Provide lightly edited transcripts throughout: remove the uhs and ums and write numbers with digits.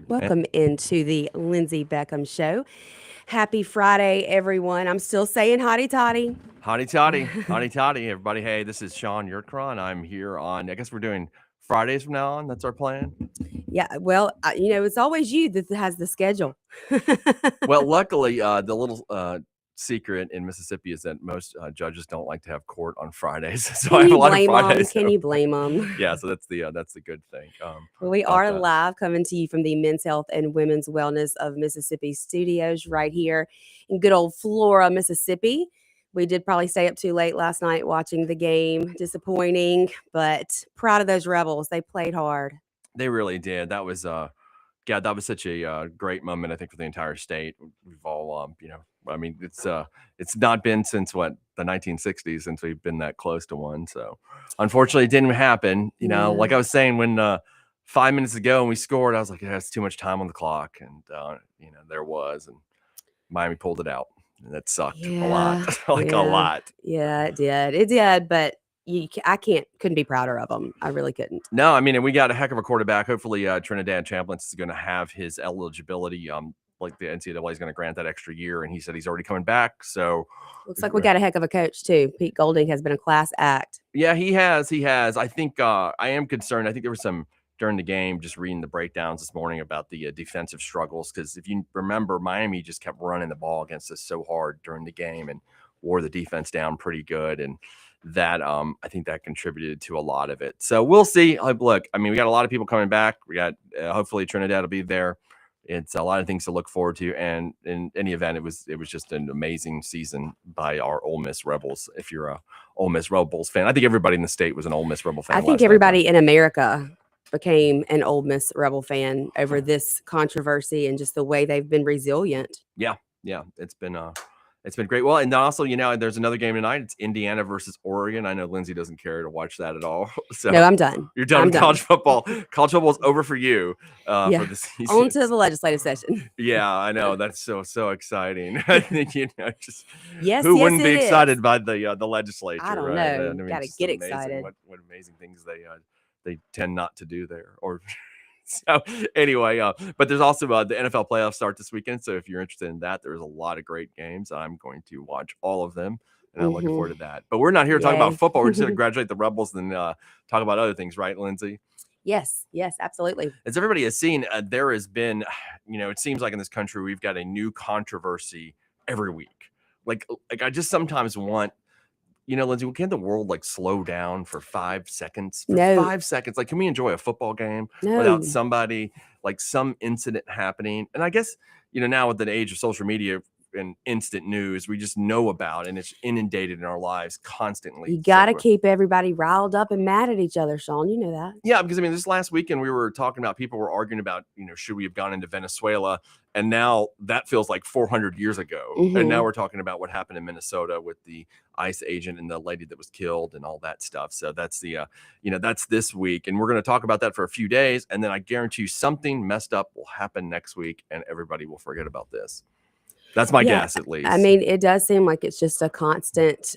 Welcome into the Lindsay Beckham Show. Happy Friday, everyone. I'm still saying hotty toddy. Hotty toddy, everybody. Hey, this is Sean Yurtron. I'm here on, I guess we're doing Fridays from now on. That's our plan. Yeah, well, it's always you that has the schedule. Well, luckily, the little secret in Mississippi is that most judges don't like to have court on Fridays. So I Can have a you lot of blame them? Fridays. Can you blame them? Yeah, so that's the good thing. We About are that. live coming to you from the Men's Health and Women's Wellness of Mississippi studios right here in good old Flora, Mississippi. We did probably stay up too late last night watching the game. Disappointing, but proud of those Rebels. They played hard. They really did. That was yeah, that was such a great moment. I think for the entire state. We've all I mean, it's not been since what the 1960s since we've been that close to one. So unfortunately, it didn't happen. Like I was saying when 5 minutes ago and we scored, I was like, yeah, it's too much time on the clock, and there was, and Miami pulled it out, and that sucked a lot, a lot. Yeah, it did. It did, but I couldn't be prouder of them. I really couldn't. No, I mean, and we got a heck of a quarterback. Hopefully, Trinidad Chambliss is going to have his eligibility. Like the NCAA is going to grant that extra year, and he said he's already coming back. So looks like we got a heck of a coach too. Pete Golding has been a class act. Yeah, he has. He has. I think I am concerned. I think there was some during the game, just reading the breakdowns this morning about the defensive struggles. Because if you remember, Miami just kept running the ball against us so hard during the game and wore the defense down pretty good. And that I think that contributed to a lot of it. So we'll see. Look, I mean, we got a lot of people coming back. We got hopefully Trinidad will be there. It's a lot of things to look forward to, and in any event, it was just an amazing season by our Ole Miss Rebels. If you're a Ole Miss Rebels fan, I think everybody in the state was an Ole Miss Rebel fan. I think everybody in America became an Ole Miss Rebel fan over this controversy and just the way they've been resilient. Yeah, it's been great. Well, and also, there's another game tonight. It's Indiana versus Oregon. I know Lindsay doesn't care to watch that at all. So no, I'm done. You're done with college football. College football is over for you for the season. On to the legislative session. Yeah, I know. That's so exciting. I think just who wouldn't be excited by the legislature? I don't know. I mean, gotta get excited. What amazing things they tend not to do there. Or so anyway, but there's also the NFL playoffs start this weekend. So if you're interested in that, there's a lot of great games. I'm going to watch all of them, and I'm looking forward to that. But we're not here to talk about football. We're just going to congratulate the Rebels and talk about other things, right, Lindsay? Yes, absolutely. As everybody has seen, there has been, it seems like in this country we've got a new controversy every week. Like I just sometimes want. Lindsay, can't the world slow down for 5 seconds? No. 5 seconds. Can we enjoy a football game without somebody, some incident happening? And I guess, now with the age of social media and instant news, we just know about, and it's inundated in our lives constantly. You got to keep everybody riled up and mad at each other, Sean. You know that. Yeah, because this last weekend we were talking about, people were arguing about, should we have gone into Venezuela? And now that feels like 400 years ago. Mm-hmm. And now we're talking about what happened in Minnesota with the ICE agent and the lady that was killed and all that stuff. So that's that's this week. And we're going to talk about that for a few days. And then I guarantee you something messed up will happen next week and everybody will forget about this. That's my guess, at least. I mean, it does seem like it's just a constant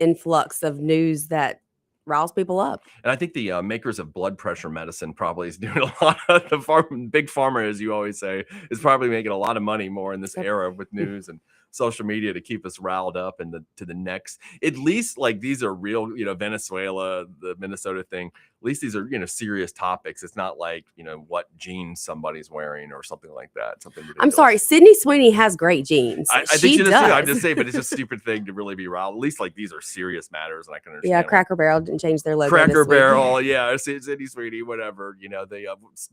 influx of news that riles people up. And I think the makers of blood pressure medicine probably is doing a lot of big pharma, as you always say, is probably making a lot of money more in this era with news and social media to keep us riled up and to the next. At least these are real, Venezuela, the Minnesota thing. At least these are, serious topics. It's not what jeans somebody's wearing or something like that. Something ridiculous. I'm sorry, Sydney Sweeney has great jeans. I think she does too. I'm just saying, but it's a stupid thing to really be riled. At least these are serious matters, and I can understand. Yeah, Cracker Barrel didn't change their logo. Cracker Barrel, yeah, Sydney Sweeney, whatever. They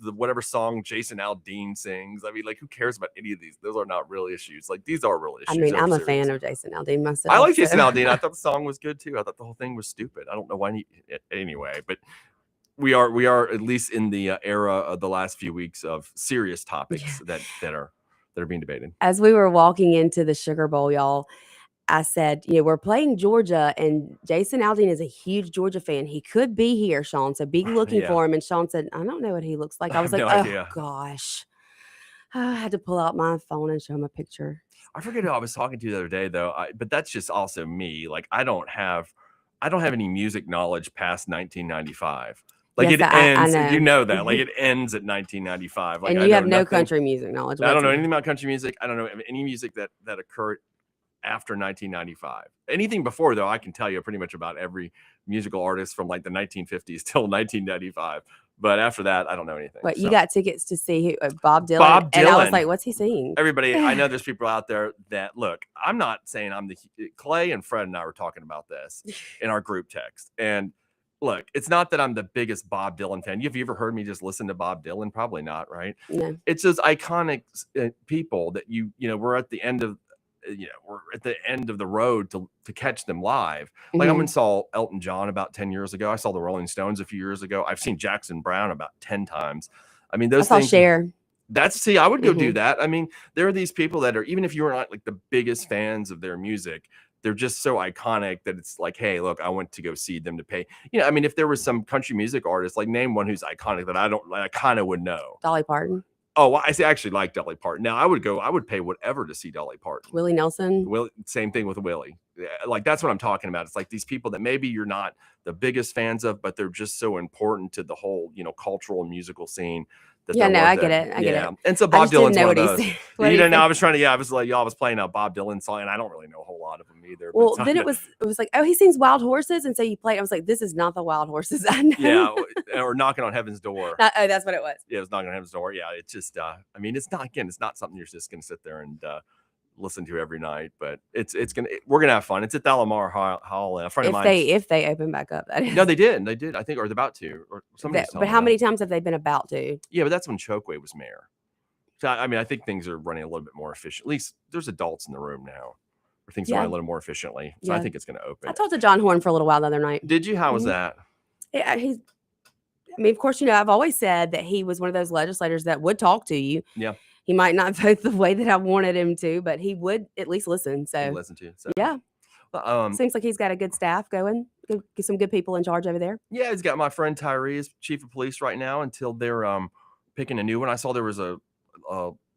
whatever song Jason Aldean sings. I mean, who cares about any of these? Those are not real issues. These are real issues. I mean, I'm a fan of Jason Aldean myself. I like Jason Aldean. I thought the song was good too. I thought the whole thing was stupid. I don't know why. Anyway, but we are at least in the era of the last few weeks of serious topics that are being debated. As we were walking into the Sugar Bowl, y'all, I said, we're playing Georgia, and Jason Aldean is a huge Georgia fan. He could be here, Sean, so be looking for him. And Sean said, I don't know what he looks like. I was like, oh, gosh. I had to pull out my phone and show him a picture. I forget who I was talking to the other day, though. But that's just also me. I don't have any music knowledge past 1995. Like Yes, it I ends, know. you know that, like it ends at 1995. Like And I you know have no nothing. country music knowledge. I don't know anything about country music. I don't know any music that occurred after 1995. Anything before, though, I can tell you pretty much about every musical artist from like the 1950s till 1995. But after that, I don't know anything. But you got tickets to see Bob Dylan. Bob And I was Dylan. like, what's he singing? Everybody, I know there's people out there that look, I'm not saying I'm the Clay and Fred and I were talking about this in our group text. And look, it's not that I'm the biggest Bob Dylan fan. Have you ever heard me just listen to Bob Dylan? Probably not, right? No. It's those iconic people that we're at the end of we're at the end of the road to catch them live. Like I went and saw Elton John about 10 years ago. I saw the Rolling Stones a few years ago. I've seen Jackson Brown about 10 times. I mean, those things. Cher. I would go do that. I mean, there are these people that are, even if you're not like the biggest fans of their music, they're just so iconic that it's like, hey, look, I went to go see them to pay. I mean, if there was some country music artist, like name one who's iconic that I kind of would know. Dolly Parton. Oh, well, I actually like Dolly Parton. Now I would pay whatever to see Dolly Parton. Willie Nelson. Same thing with Willie. Like that's what I'm talking about. It's like these people that maybe you're not the biggest fans of, but they're just so important to the whole, cultural and musical scene. Yeah, no, I get it. I get it. And so Bob Dylan's one of those. I was trying to. I was like, y'all was playing a Bob Dylan song, and I don't really know a whole lot of them either. Well, then it was like, oh, he sings Wild Horses, and so you play. I was like, this is not the Wild Horses I know. Yeah, or Knocking on Heaven's Door. Oh, that's what it was. Yeah, it was Knocking on Heaven's Door. Yeah, it's just. I mean, it's not something you're just going to sit there and listen to every night, but we're gonna have fun. It's at the Alomar Hall. A friend of mine. If they open back up, that is. No, they did. I think, or they're about to, or somebody. But how many times have they been about to? Yeah, but that's when Chokwe was mayor. So I mean, I think things are running a little bit more efficient. At least there's adults in the room now, where things are running a little more efficiently. So I think it's going to open. I talked to John Horn for a little while the other night. Did you? How was that? Yeah, I mean, of course, I've always said that he was one of those legislators that would talk to you. Yeah. He might not vote the way that I wanted him to, but he would at least listen. So listen to you. So. Yeah. Seems like he's got a good staff going. Get some good people in charge over there. Yeah, he's got my friend Tyree as chief of police right now until they're picking a new one. I saw there was a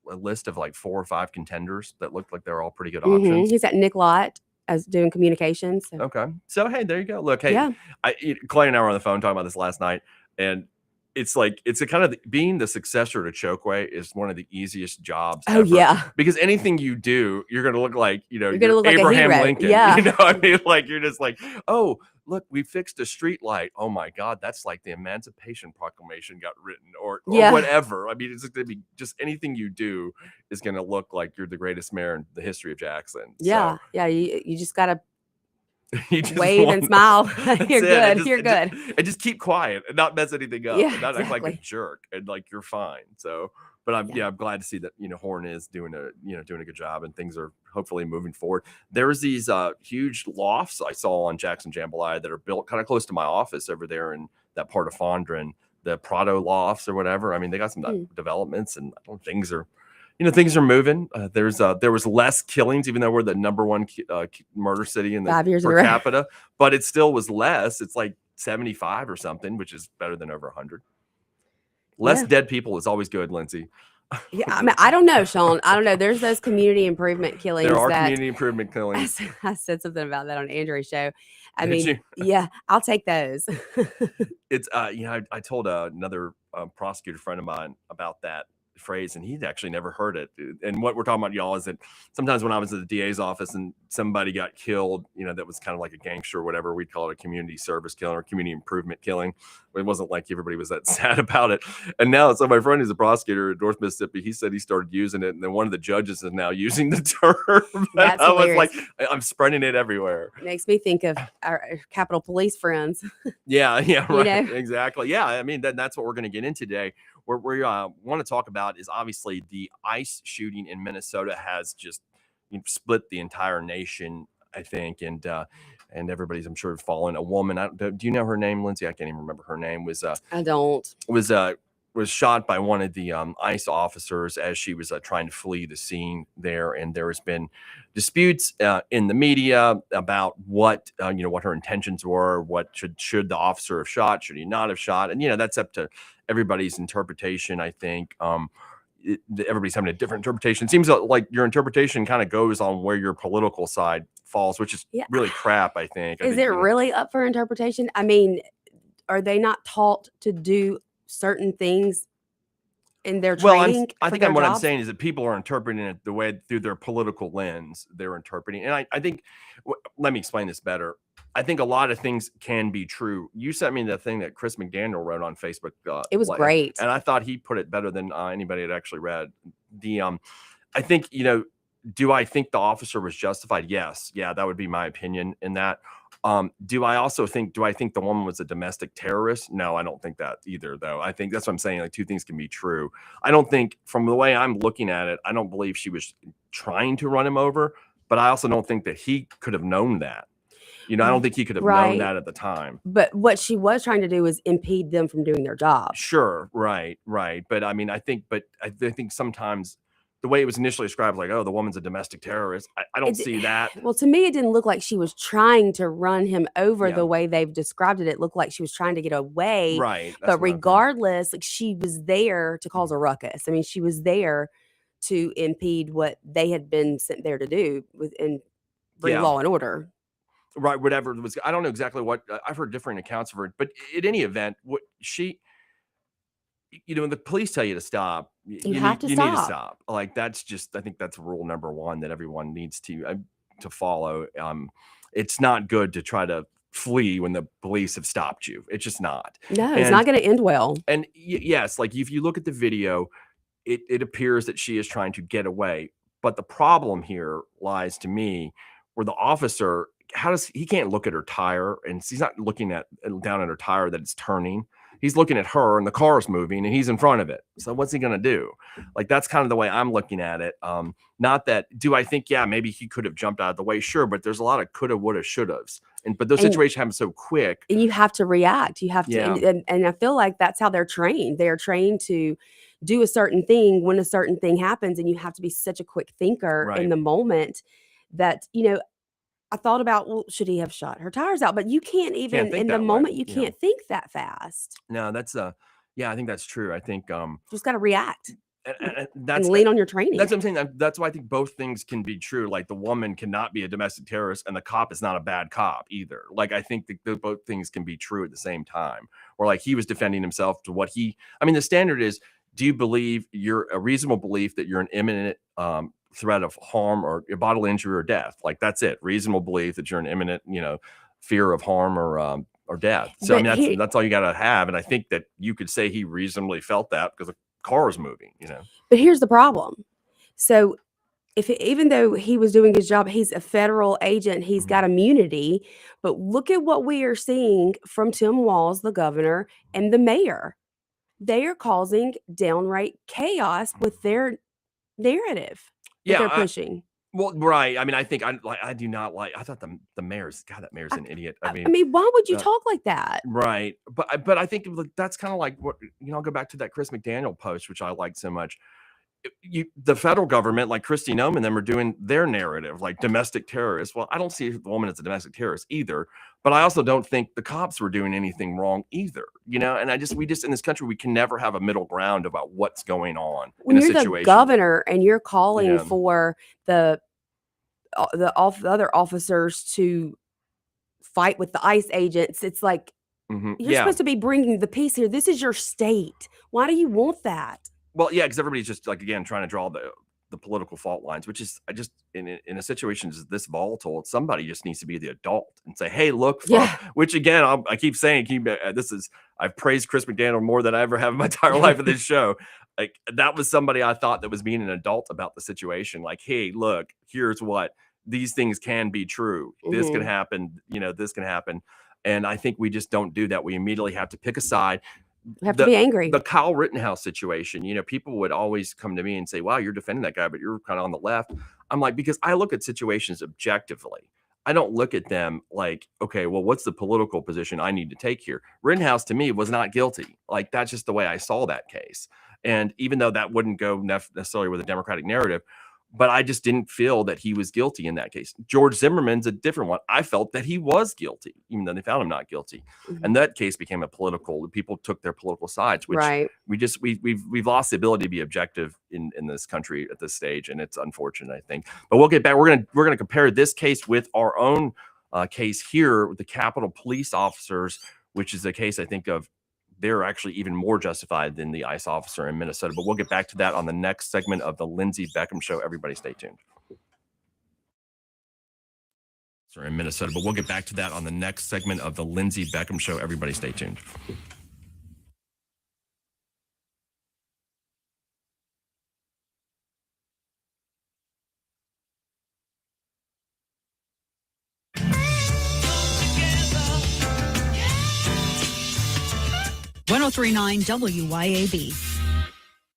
list of like 4 or 5 contenders that looked like they're all pretty good options. He's got Nick Lott as doing communications. So. Okay. So, hey, there you go. Look, hey, Clay and I were on the phone talking about this last night, and it's like, it's a kind of being the successor to Chokwe is one of the easiest jobs ever. Yeah. Because anything you do, you're going to look like, you're going to look Abraham like a hero. Lincoln. Yeah. I mean, like, you're just like, oh, look, we fixed a street light. Oh my God, that's like the Emancipation Proclamation got written or whatever. I mean, it's going to be just anything you do is going to look like you're the greatest mayor in the history of Jackson. Yeah. So, yeah. You just got to wave and smile. You're good. You're good. And just keep quiet and not mess anything up. Yeah, and not act like a jerk and like you're fine. So, but I'm glad to see that Horn is doing a good job and things are hopefully moving forward. There's these huge lofts I saw on Jackson Jambalaya that are built kind of close to my office over there in that part of Fondren, the Prado lofts or whatever. I mean, they got some developments and things are moving. There was less killings, even though we're the number one murder city in the 5 years per capita, but it still was less. It's like 75 or something, which is better than over 100. Less dead people is always good, Lindsay. Yeah, I mean, I don't know, Sean. I don't know. There's those community improvement killings. There are community improvement killings. I said something about that on Andrew's show. I mean, yeah, I'll take those. It's I told another prosecutor friend of mine about that phrase, and he'd actually never heard it. And what we're talking about, y'all, is that sometimes when I was at the DA's office and somebody got killed, that was kind of like a gangster or whatever, we'd call it a community service killing or community improvement killing. It wasn't like everybody was that sad about it. And now, so my friend who's a prosecutor in North Mississippi, he said he started using it, and then one of the judges is now using the term. That's I was like, I'm spreading it everywhere. Makes me think of our Capitol Police friends. Yeah, right. Exactly. Yeah, I mean, that's what we're going to get into today. What we want to talk about is obviously the ICE shooting in Minnesota has just split the entire nation, I think, and everybody's, I'm sure, fallen. A woman, do you know her name, Lindsay? I can't even remember her name. I don't. Was shot by one of the ICE officers as she was trying to flee the scene there, and there has been disputes in the media about what her intentions were. What should the officer have shot? Should he not have shot? And that's up to everybody's interpretation. I think everybody's having a different interpretation. It seems like your interpretation kind of goes on where your political side falls, which is really crap. I think. Is it really up for interpretation? I mean, are they not taught to do certain things in their Well, training I for think their what I'm jobs? saying is that people are interpreting it the way through their political lens they're interpreting. And I think, let me explain this better. I think a lot of things can be true. You sent me the thing that Chris McDaniel wrote on Facebook. It was great. And I thought he put it better than anybody had actually read. I think, do I think the officer was justified? Yes. Yeah, that would be my opinion in that. Do I think the woman was a domestic terrorist? No, I don't think that either, though. I think that's what I'm saying. Like, two things can be true. I don't think, from the way I'm looking at it, I don't believe she was trying to run him over, but I also don't think that he could have known that. I don't think he could have known that at the time. But what she was trying to do was impede them from doing their job. Sure. Right. But I mean, I think sometimes the way it was initially described, like, oh, the woman's a domestic terrorist. I don't see that. Well, to me, it didn't look like she was trying to run him over the way they've described it. It looked like she was trying to get away. Right. But regardless, like, she was there to cause a ruckus. I mean, she was there to impede what they had been sent there to do and bring law and order. Right. Whatever it was. I don't know exactly what I've heard different accounts of her, but in any event, what when the police tell you to stop, you need to stop. Like, that's just, I think that's rule number one that everyone needs to follow. It's not good to try to flee when the police have stopped you. It's just not. No, it's not going to end well. And yes, like, if you look at the video, it appears that she is trying to get away. But the problem here lies, to me, where the officer, he can't look at her tire, and he's not looking down at her tire that it's turning. He's looking at her, and the car is moving, and he's in front of it. So what's he going to do? Like, that's kind of the way I'm looking at it. Not that, do I think, maybe he could have jumped out of the way? Sure, but there's a lot of coulda, woulda, shouldas. But those situations happen so quick. And you have to react. You have to, and I feel like that's how they're trained. They are trained to do a certain thing when a certain thing happens, and you have to be such a quick thinker in the moment that, I thought about, well, should he have shot her tires out? But you can't even in the moment. You can't think that fast. No, that's I think that's true. I think just got to react and lean on your training. That's what I'm saying. That's why I think both things can be true. Like, the woman cannot be a domestic terrorist, and the cop is not a bad cop either. Like, I think that both things can be true at the same time. Or, like, he was defending himself to the standard is, do you believe you're a reasonable belief that you're an imminent threat of harm or bodily injury or death? Like, that's it. Reasonable belief that you're an imminent, fear of harm or death. So, I mean, that's all you got to have. And I think that you could say he reasonably felt that because the car is moving, But here's the problem. So, even though he was doing his job, he's a federal agent, he's got immunity. But look at what we are seeing from Tim Walz, the governor, and the mayor. They are causing downright chaos with their narrative that they're pushing. Well, right. I mean, I think I do not like. I thought the mayor's that mayor's an idiot. I mean, why would you talk like that? Right. But I think that's kind of like what I'll go back to that Chris McDaniel post, which I liked so much. The federal government, like Kristi Noem and them, are doing their narrative, like domestic terrorists. Well, I don't see the woman as a domestic terrorist either, but I also don't think the cops were doing anything wrong either. And we just in this country, we can never have a middle ground about what's going on when you're the governor and you're calling for the other officers to fight with the ICE agents. It's like, you're supposed to be bringing the peace here. This is your state. Why do you want that? Well, yeah, because everybody's just, like, again, trying to draw the political fault lines, which is, in a situation this volatile, somebody just needs to be the adult and say, hey, look, which, again, I keep saying, I've praised Chris McDaniel more than I ever have in my entire life of this show. Like, that was somebody I thought that was being an adult about the situation. Like, hey, look, here's what, these things can be true. This can happen, this can happen. And I think we just don't do that. We immediately have to pick a side. Have to be angry. The Kyle Rittenhouse situation, people would always come to me and say, wow, you're defending that guy, but you're kind of on the left. I'm like, because I look at situations objectively. I don't look at them like, okay, well, what's the political position I need to take here? Rittenhouse, to me, was not guilty. Like, that's just the way I saw that case. And even though that wouldn't go necessarily with a Democratic narrative, but I just didn't feel that he was guilty in that case. George Zimmerman's a different one. I felt that he was guilty, even though they found him not guilty. And that case became people took their political sides, which we've lost the ability to be objective in this country at this stage. And it's unfortunate, I think. But we'll get back. We're going to compare this case with our own case here with the Capitol police officers which is a case I think of. They're actually even more justified than the ICE officer in Minnesota. But we'll get back to that on the next segment of the Lindsey Beckham Show. Everybody stay tuned. Sorry, in Minnesota. But we'll get back to that on the next segment of the Lindsey Beckham Show. Everybody stay tuned. .1039 WYAB.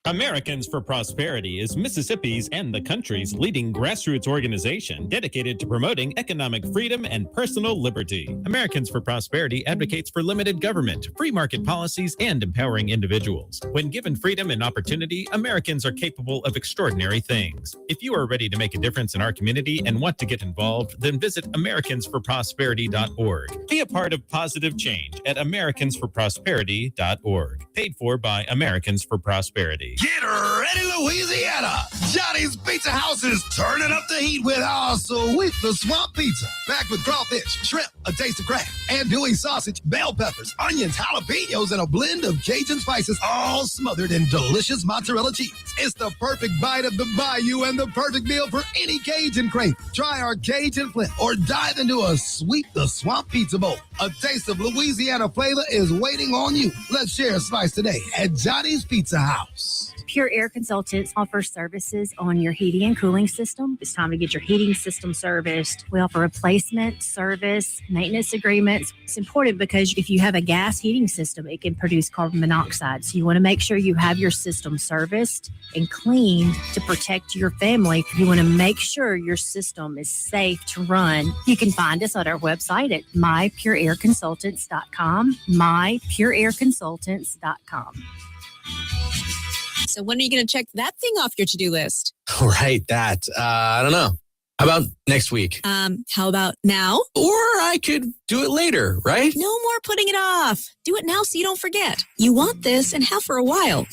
Americans for Prosperity is Mississippi's and the country's leading grassroots organization dedicated to promoting economic freedom and personal liberty. Americans for Prosperity advocates for limited government, free market policies, and empowering individuals. When given freedom and opportunity, Americans are capable of extraordinary things. If you are ready to make a difference in our community and want to get involved, then visit americansforprosperity.org. Be a part of positive change at americansforprosperity.org. Paid for by Americans for Prosperity. Get ready, Louisiana! Johnny's Pizza House is turning up the heat with our sweet the swamp pizza. Packed with crawfish, shrimp, a taste of crab, andouille sausage, bell peppers, onions, jalapenos, and a blend of Cajun spices, all smothered in delicious mozzarella cheese. It's the perfect bite of the bayou and the perfect meal for any Cajun crave. Try our Cajun flip or dive into a sweet the swamp pizza bowl. A taste of Louisiana flavor is waiting on you. Let's share a slice today at Johnny's Pizza House. Pure Air Consultants offers services on your heating and cooling system. It's time to get your heating system serviced. We offer replacement, service, maintenance agreements. It's important because if you have a gas heating system, it can produce carbon monoxide. So you want to make sure you have your system serviced and cleaned to protect your family. You want to make sure your system is safe to run. You can find us at our website at mypureairconsultants.com, mypureairconsultants.com. So when are you going to check that thing off your to-do list? Right, that. I don't know. How about next week? How about now? Or I could do it later, right? No more putting it off. Do it now so you don't forget. You want this and have for a while.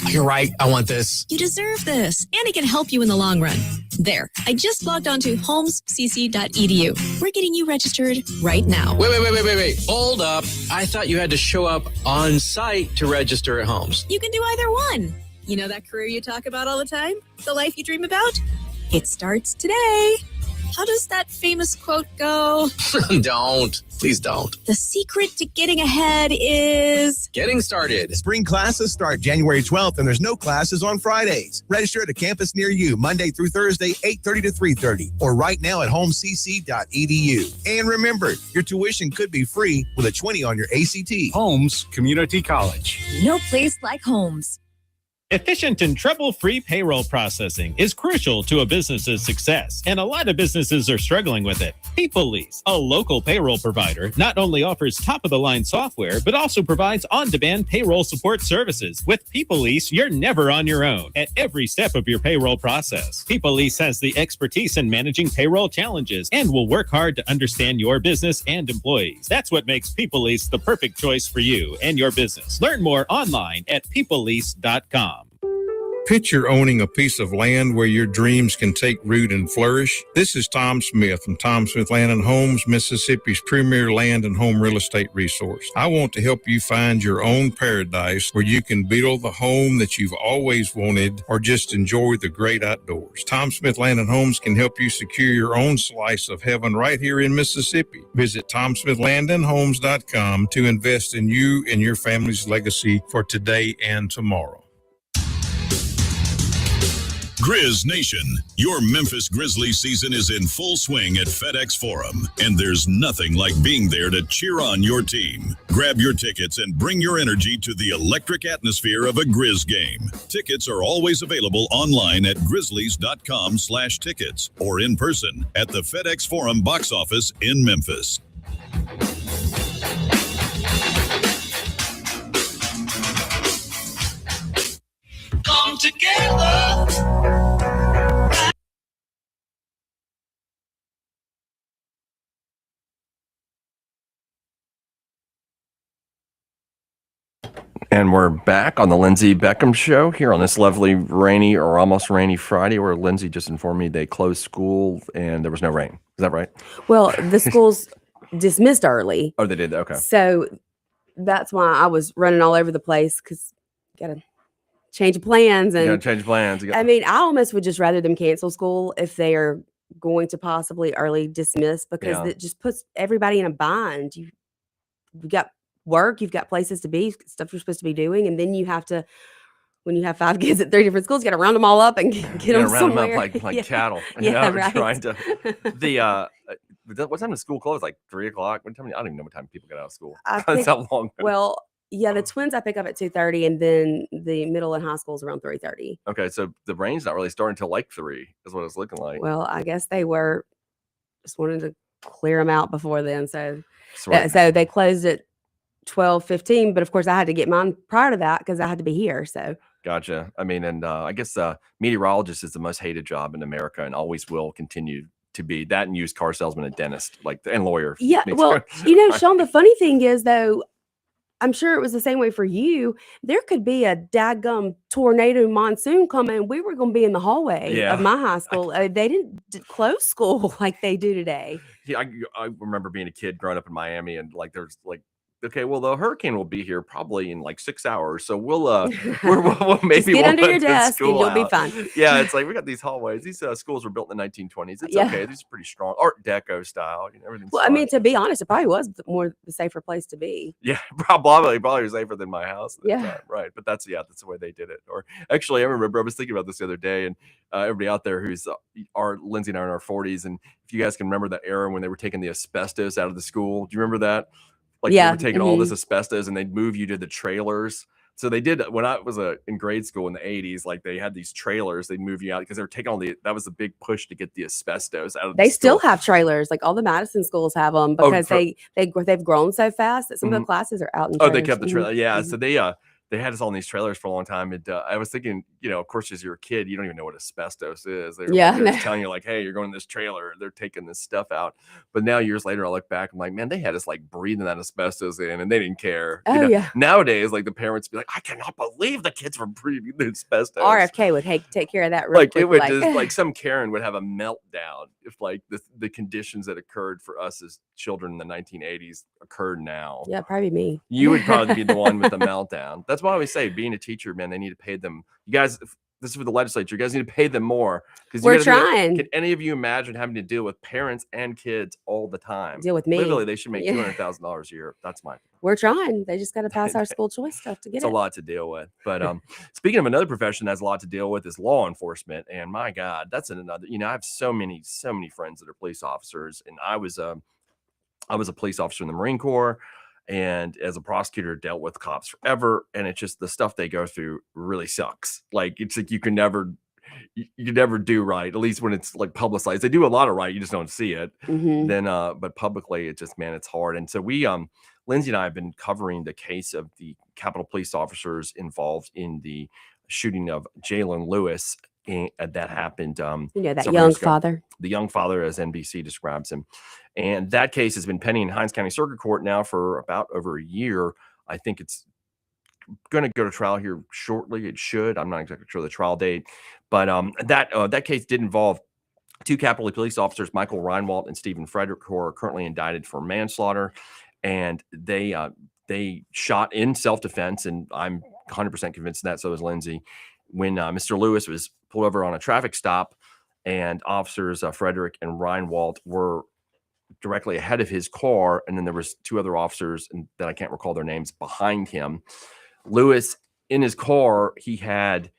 You're right. I want this. You deserve this, and it can help you in the long run. There, I just logged on to homescc.edu. We're getting you registered right now. Wait. Hold up. I thought you had to show up on site to register at Homes. You can do either one. You know that career you talk about all the time? The life you dream about? It starts today. How does that famous quote go? Don't. Please don't. The secret to getting ahead is getting started. Spring classes start January 12th, and there's no classes on Fridays. Register at a campus near you Monday through Thursday, 8:30 to 3:30, or right now at homecc.edu. And remember, your tuition could be free with a 20 on your ACT. Holmes Community College. no place like Homes. Efficient and trouble-free payroll processing is crucial to a business's success, and a lot of businesses are struggling with it. PeopleLease, a local payroll provider, not only offers top-of-the-line software, but also provides on-demand payroll support services. With PeopleLease, you're never on your own at every step of your payroll process. PeopleLease has the expertise in managing payroll challenges and will work hard to understand your business and employees. That's what makes PeopleLease the perfect choice for you and your business. Learn more online at peoplelease.com. Picture owning a piece of land where your dreams can take root and flourish. This is Tom Smith from Tom Smith Land and Homes, Mississippi's premier land and home real estate resource. I want to help you find your own paradise where you can build the home that you've always wanted or just enjoy the great outdoors. Tom Smith Land and Homes can help you secure your own slice of heaven right here in Mississippi. Visit TomSmithLandandHomes.com to invest in you and your family's legacy for today and tomorrow. Grizz Nation, your Memphis Grizzlies season is in full swing at FedEx Forum, and there's nothing like being there to cheer on your team. Grab your tickets and bring your energy to the electric atmosphere of a Grizz game. Tickets are always available online at grizzlies.com/tickets or in person at the FedEx Forum box office in Memphis. Come together. And we're back on the Lindsey Beckham Show here on this lovely rainy or almost rainy Friday, where Lindsey just informed me they closed school and there was no rain. Is that right? Well, the school's dismissed early. Oh, they did? Okay. So that's why I was running all over the place because gotta change of plans. You gotta And change plans. I mean, I almost would just rather them cancel school if they are going to possibly early dismiss, because Yeah. it just puts everybody in a bind. You've got work, you've got places to be, stuff you're supposed to be doing, and then you have to, when you have 5 kids at 3 different schools, you got to round them all up and get You them gotta round them somewhere. up like Yeah. cattle. Yeah, right. Trying to what time does school close? Like 3 o'clock? What time? I don't even know what time people get out of school. That's how long. Well, yeah, the twins I pick up at 2:30, and then the middle and high school is around 3:30. Okay, so the rain's not really starting until like 3 is what it's looking like. Well, I guess they were just wanted to clear them out before then. So, Sweet. so they closed at 12:15. But of course, I had to get mine prior to that because I had to be here. So, Gotcha. I mean, and I guess meteorologist is the most hated job in America and always will continue to be. That and used car salesman and dentist, and lawyer. yeah. Well, Sean, the funny thing is, though, I'm sure it was the same way for you. There could be a daggum tornado monsoon coming. We were going to be in the hallway of my high school. They didn't close school like they do today. Yeah, I remember being a kid growing up in Miami, and like there's like, okay, well the hurricane will be here probably in like 6 hours, so we'll maybe Just get under your desk and you'll be out. fine. Yeah, it's like we got these hallways. These schools were built in the 1920s. It's okay. These are pretty strong Art Deco style. Everything's well, fine. I mean, to be honest, it probably was more the safer place to be. Yeah, probably safer than my house. Yeah, right. But that's the way they did it. Or actually, I remember I was thinking about this the other day, and everybody out there who's Lindsay and I are in our 40s, and if you guys can remember that era when they were taking the asbestos out of the school, do you remember that? Like they were taking all this asbestos and they'd move you to the trailers. So they did when I was in grade school in the 80s, like they had these trailers, they'd move you out because they were taking that was the big push to get the asbestos out of the They still school. have trailers, like all the Madison schools have them because they've grown so fast that some of the classes are out in trailers. They kept the trailer. Yeah. So they had us all in these trailers for a long time. And I was thinking, of course, as you're a kid, you don't even know what asbestos is. They're just telling you like, hey, you're going in this trailer. They're taking this stuff out. But now years later, I look back, I'm like, man, they had us like breathing that asbestos in and they didn't care. Nowadays, like the parents be like, I cannot believe the kids were breathing the asbestos. RFK would take care of that real quick. It would just like some Karen would have a meltdown if like the conditions that occurred for us as children in the 1980s occurred now. Yeah, probably me. You would probably be the one with the meltdown. That's why I always say, being a teacher, man, they need to pay them. You guys, this is for the legislature. You guys need to pay them more because we're trying. Can any of you imagine having to deal with parents and kids all the time? Deal with me. Literally, they should make $200,000 a year. That's my. We're trying. They just got to pass our school choice stuff to get it's a lot to deal with. But speaking of another profession that has a lot to deal with is law enforcement. And my God, that's another. I have so many friends that are police officers, and I was a police officer in the Marine Corps. And as a prosecutor, dealt with cops forever. And it's just the stuff they go through really sucks. Like, it's like you can never do right, at least when it's like publicized. They do a lot of right, you just don't see it. Then, but publicly, it just, man, it's hard. And so we, Lindsay and I have been covering the case of the Capitol police officers involved in the shooting of Jalen Lewis that happened. That young father. The young father, as NBC describes him. And that case has been pending in Hinds County Circuit Court now for about over a year. I think it's going to go to trial here shortly. It should. I'm not exactly sure the trial date. But that case did involve 2 Capitol police officers, Michael Reinwald and Stephen Frederick, who are currently indicted for manslaughter. And they shot in self-defense, and I'm 100% convinced that, so is Lindsay, when Mr. Lewis was pulled over on a traffic stop, and officers Frederick and Reinwald were directly ahead of his car, and then there was 2 other officers that I can't recall their names behind him. Lewis, in his car, he had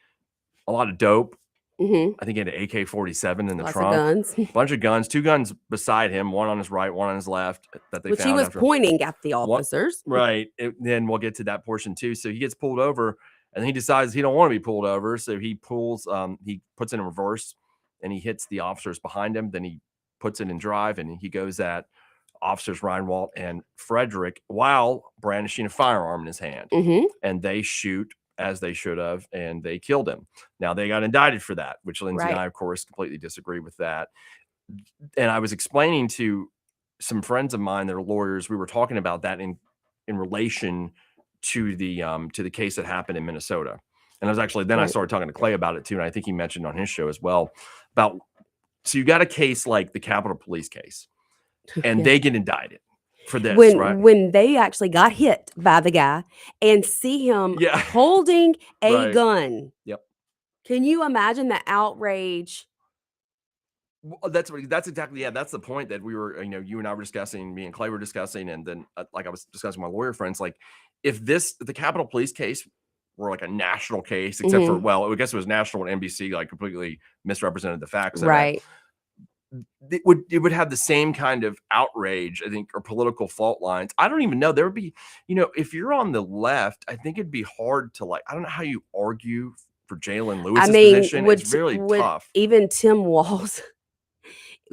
a lot of dope. I think he had an AK-47 in the trunk. Guns. Bunch of guns. 2 guns beside him, one on his right, one on his left. That they Which found he was pointing at the officers. Right. Then we'll get to that portion too. So he gets pulled over, and he decides he don't want to be pulled over. So he puts it in reverse, and he hits the officers behind him. Then he puts it in drive, and he goes at officers Reinwald and Frederick while brandishing a firearm in his hand. And they shoot, as they should have, and they killed him. Now they got indicted for that, which Lindsay and I, of course, completely disagree with that. And I was explaining to some friends of mine that are lawyers, we were talking about that in relation to the case that happened in Minnesota. And I was actually, then I started talking to Clay about it too, and I think he mentioned on his show as well about, so you got a case like the Capitol Police case, and they get indicted. for this, when right? when they actually got hit by the guy and see him Yeah. holding a Right. gun. Yep. Can you imagine the outrage? Well, that's exactly, that's the point that we were, you and I were discussing, me and Clay were discussing, and then like I was discussing with my lawyer friends, like if the Capitol Police case were like a national case, except for, well, I guess it was national and NBC like completely misrepresented the facts of it. Right. It would have the same kind of outrage, I think, or political fault lines. I don't even know. There would be, if you're on the left, I think it'd be hard to I don't know how you argue for Jalen Lewis's position. It's really tough. Even Tim Walz,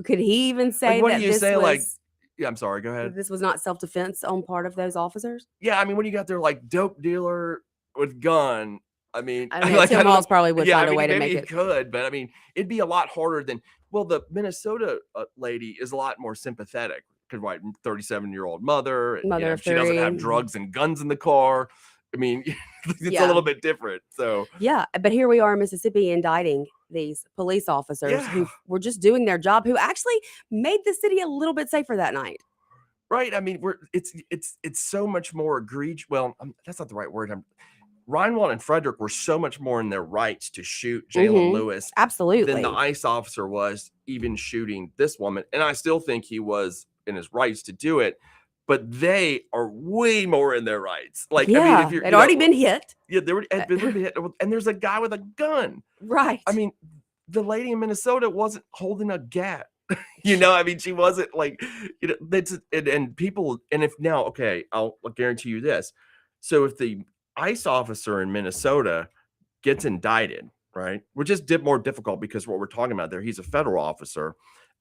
could he even say what that do you this say? was? Yeah, I'm sorry. Go ahead. This was not self-defense on part of those officers. Yeah, I mean, when you got there, dope dealer with gun. I mean, I know, Tim Walz probably would find a way to make it. Maybe he could, but I mean, it'd be a lot harder than. Well, the Minnesota lady is a lot more sympathetic because, 37-year-old mother of she doesn't have 3. drugs and guns in the car. I mean, it's a little bit different. So yeah, but here we are in Mississippi indicting these police officers who were just doing their job, who actually made the city a little bit safer that night. Right. I mean, it's so much more egregious. Well, that's not the right word. Reinwald and Frederick were so much more in their rights to shoot Jalen Lewis, absolutely, than the ICE officer was even shooting this woman. And I still think he was in his rights to do it, but they are way more in their rights. I mean, if you're, they'd already been hit. Yeah, they had been hit, and there's a guy with a gun. Right. I mean, the lady in Minnesota wasn't holding a gat. I mean, she wasn't that's and people. And if now, okay, I'll guarantee you this. So if the ICE officer in Minnesota gets indicted, right, which is more difficult because what we're talking about there, he's a federal officer,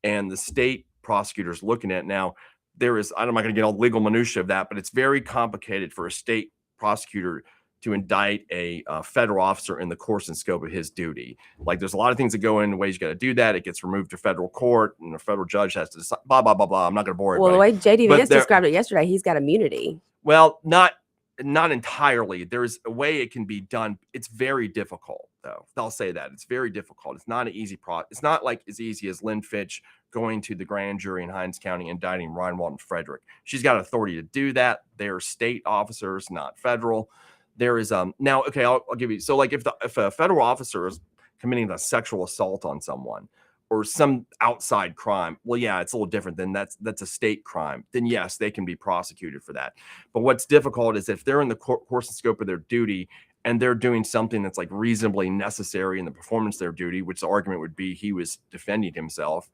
and the state prosecutor's looking at now. I'm not going to get all the legal minutia of that, but it's very complicated for a state prosecutor to indict a federal officer in the course and scope of his duty. There's a lot of things that go in the ways you got to do that. It gets removed to federal court, and the federal judge has to decide, blah, blah, blah, blah. I'm not going to bore everybody. Well, the way J.D. Vance described it yesterday, he's got immunity. Well, not entirely. There's a way it can be done. It's very difficult, though. I'll say that. It's very difficult. It's not an easy process. It's not as easy as Lynn Fitch going to the grand jury in Hinds County, indicting Reinwald and Frederick. She's got authority to do that. They're state officers, not federal. There is now, okay, I'll give you. So if a federal officer is committing a sexual assault on someone or some outside crime, well, yeah, it's a little different. Then that's a state crime. Then yes, they can be prosecuted for that. But what's difficult is if they're in the course and scope of their duty and they're doing something that's reasonably necessary in the performance of their duty, which the argument would be he was defending himself,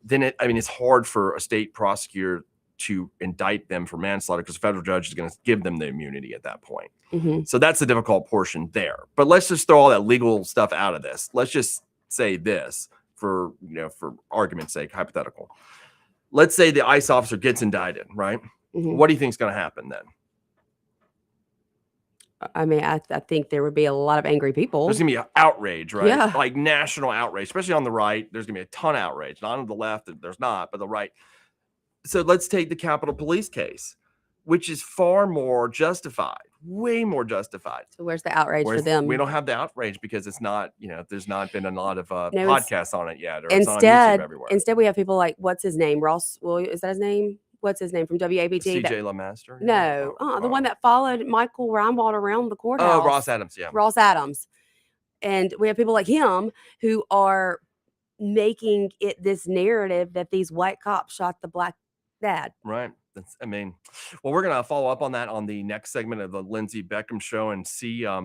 then it's hard for a state prosecutor to indict them for manslaughter because the federal judge is going to give them the immunity at that point. So that's the difficult portion there. But let's just throw all that legal stuff out of this. Let's just say this for argument's sake, hypothetical. Let's say the ICE officer gets indicted, right? What do you think is going to happen then? I mean, I think there would be a lot of angry people. There's going to be outrage, right? Yeah. National outrage, especially on the right. There's going to be a ton of outrage. Not on the left, there's not, but the right. So let's take the Capitol Police case, which is far more justified, way more justified. So where's the outrage for them? We don't have the outrage because it's not, there's not been a lot of podcasts on it yet. Or instead, it's not on YouTube everywhere. Instead, we have people like, what's his name? Ross, is that his name? What's his name from WABT? CJ LeMaster? No, the one that followed Michael Reinwald around the courthouse. Oh, Ross Adams, yeah. Ross Adams. And we have people like him who are making it this narrative that these white cops shot the black dad. Right. Well, we're going to follow up on that on the next segment of the Lindsay Beckham show and see. I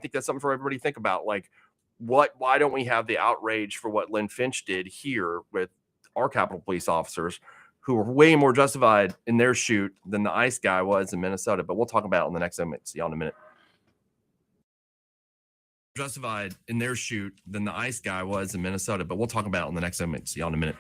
think that's something for everybody to think about. Why don't we have the outrage for what Lynn Finch did here with our Capitol Police officers who are way more justified in their shoot than the ICE guy was in Minnesota? But we'll talk about it on the next segment. See y'all in a minute. Justified in their shoot than the ICE guy was in Minnesota, but we'll talk about it on the next segment. See y'all in a minute.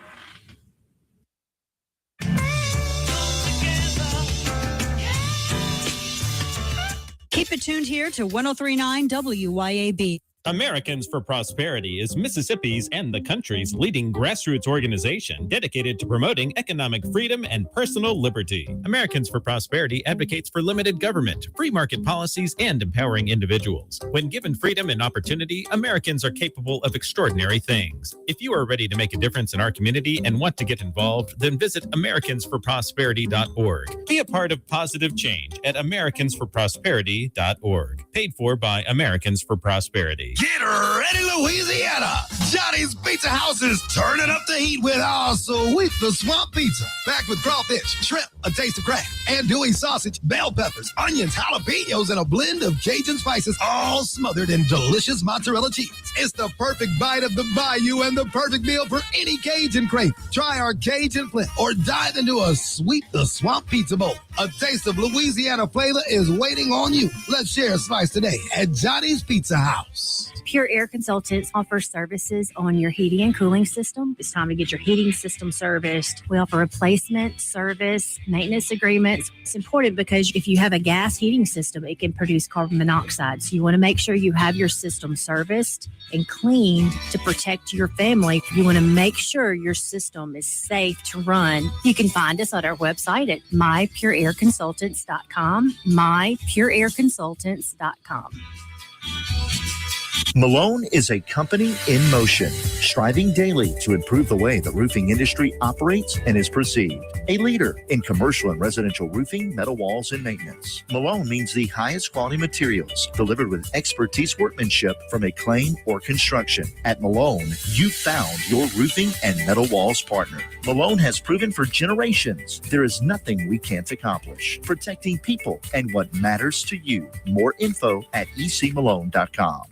Keep it tuned here to 103.9 WYAB. Americans for Prosperity is Mississippi's and the country's leading grassroots organization dedicated to promoting economic freedom and personal liberty. Americans for Prosperity advocates for limited government, free market policies, and empowering individuals. When given freedom and opportunity, Americans are capable of extraordinary things. If you are ready to make a difference in our community and want to get involved, then visit americansforprosperity.org. Be a part of positive change at americansforprosperity.org. Paid for by Americans for Prosperity. Get ready, Louisiana! Johnny's Pizza House is turning up the heat with our sweet the swamp pizza. Packed with crawfish, shrimp, a taste of crab, andouille sausage, bell peppers, onions, jalapenos, and a blend of Cajun spices, all smothered in delicious mozzarella cheese. It's the perfect bite of the bayou and the perfect meal for any Cajun crave. Try our Cajun flip or dive into a sweet the swamp pizza bowl. A taste of Louisiana flavor is waiting on you. Let's share a slice today at Johnny's Pizza House. Pure Air Consultants offers services on your heating and cooling system. It's time to get your heating system serviced. We offer replacement, service, maintenance agreements. It's important because if you have a gas heating system, it can produce carbon monoxide. So you want to make sure you have your system serviced and cleaned to protect your family. You want to make sure your system is safe to run. You can find us at our website at mypureairconsultants.com, mypureairconsultants.com. Malone is a company in motion, striving daily to improve the way the roofing industry operates and is perceived. A leader in commercial and residential roofing, metal walls, and maintenance. Malone means the highest quality materials delivered with expertise workmanship from a claim or construction. At Malone, you found your roofing and metal walls partner. Malone has proven for generations there is nothing we can't accomplish. Protecting people and what matters to you. More info at ecmalone.com.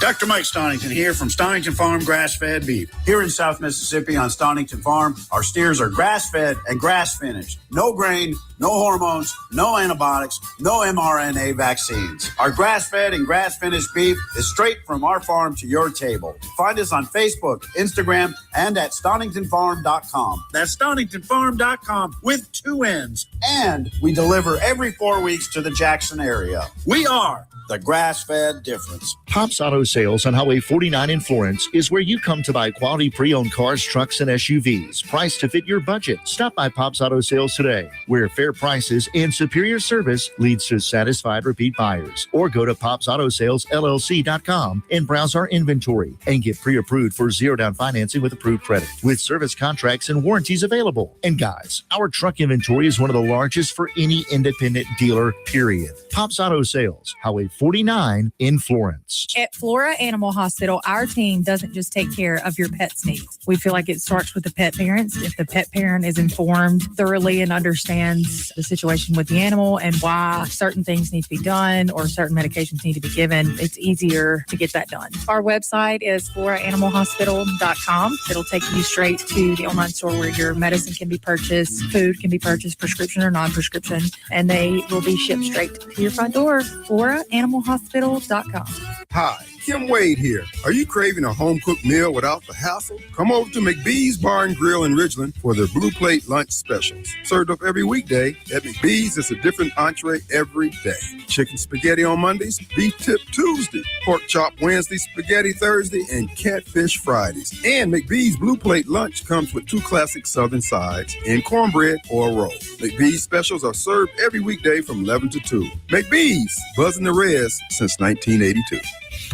Dr. Mike Stonington here from Stonington Farm Grass-Fed Beef. Here in South Mississippi on Stonington Farm, our steers are grass-fed and grass-finished. No grain, no hormones, no antibiotics, no mRNA vaccines. Our grass-fed and grass-finished beef is straight from our farm to your table. Find us on Facebook, Instagram, and at StoningtonFarm.com. That's StoningtonFarm.com with 2 N's. And we deliver every 4 weeks to the Jackson area. We are the grass-fed difference. Pops Auto Sales on Highway 49 in Florence is where you come to buy quality pre-owned cars, trucks, and SUVs, priced to fit your budget. Stop by Pops Auto Sales today, where fair prices and superior service leads to satisfied repeat buyers. Or go to popsautosales.llc.com and browse our inventory and get pre-approved for zero-down financing with approved credit, with service contracts and warranties available. And guys, our truck inventory is one of the largest for any independent dealer, period. Pops Auto Sales, Highway 49 in Florence. At Flora Animal Hospital, our team doesn't just take care of your pet's needs. We feel like it starts with the pet parents. If the pet parent is informed thoroughly and understands the situation with the animal and why certain things need to be done or certain medications need to be given, it's easier to get that done. Our website is floraanimalhospital.com. It'll take you straight to the online store where your medicine can be purchased, food can be purchased, prescription or non-prescription, and they will be shipped straight to your front door. floraanimalhospital.com. Hi, Kim Wade here. Are you craving a home-cooked meal without the hassle? Come over to McBee's Bar and Grill in Ridgeland for their Blue Plate lunch specials. Served up every weekday, at McBee's it's a different entree every day. Chicken spaghetti on Mondays, beef tip Tuesday, pork chop Wednesday, spaghetti Thursday, and catfish Fridays. And McBee's Blue Plate lunch comes with 2 classic southern sides and cornbread or a roll. McBee's specials are served every weekday from 11 to 2. McBee's, buzzing the res since 1982.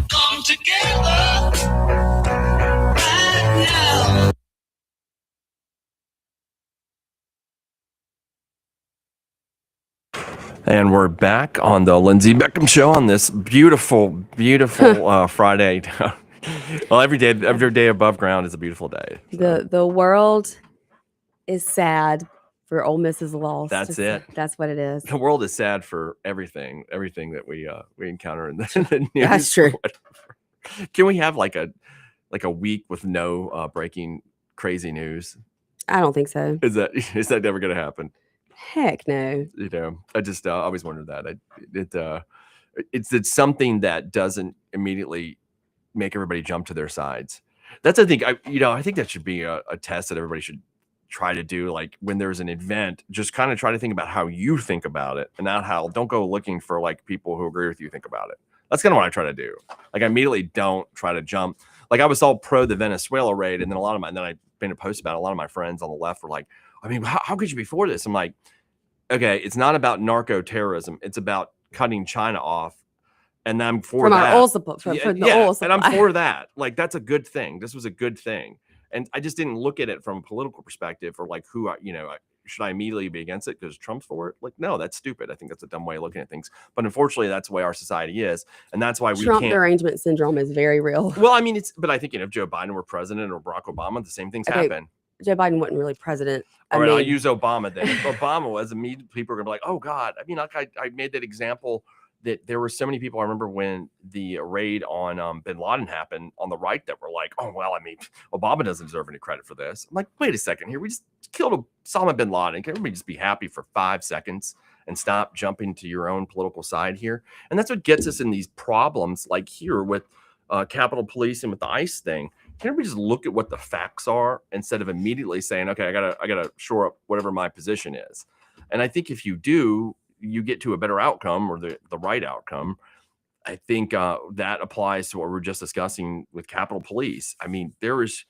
Come together right now. And we're back on the Lindsay Beckham Show on this beautiful, beautiful Friday. Well, every day above ground is a beautiful day. So. The world is sad for Ole Miss's loss. That's it. That's what it is. The world is sad for everything that we encounter in the news. That's true. Can we have like a week with no breaking crazy news? I don't think so. Is that never going to happen? Heck no. You know, I just always wondered that. It's something that doesn't immediately make everybody jump to their sides. That's I think that should be a test that everybody should try to do. Like when there's an event, just kind of try to think about how you think about it, and don't go looking for like people who agree with you think about it. That's kind of what I try to do. Like, I immediately don't try to jump. Like, I was all pro the Venezuela raid, and then then I made a post about it. A lot of my friends on the left were like, I mean, how could you be for this? I'm like, okay, it's not about narco terrorism. It's about cutting China off. And I'm for that. Our oil supply, from the oil supply. And I'm for that. Like, that's a good thing. This was a good thing. And I just didn't look at it from a political perspective or like should I immediately be against it because Trump's for it? Like, no, that's stupid. I think that's a dumb way of looking at things. But unfortunately, that's the way our society is. And that's why Trump derangement syndrome is very real. Well, I mean, but I think, if Joe Biden were president or Barack Obama, the same things happen. Joe Biden wasn't really president. All right, I'll use Obama then. If Obama was, immediately people are going to be like, oh, God. I mean, like I made that example that there were so many people. I remember when the raid on bin Laden happened on the right that were like, oh, well, I mean, Obama doesn't deserve any credit for this. I'm like, wait a second here. We just killed Osama bin Laden. Can everybody just be happy for 5 seconds and stop jumping to your own political side here? And that's what gets us in these problems like here with Capitol Police and with the ICE thing. Can everybody just look at what the facts are instead of immediately saying, okay, I gotta shore up whatever my position is? And I think if you do, you get to a better outcome or the right outcome. I think that applies to what we were just discussing with Capitol Police. I mean, there is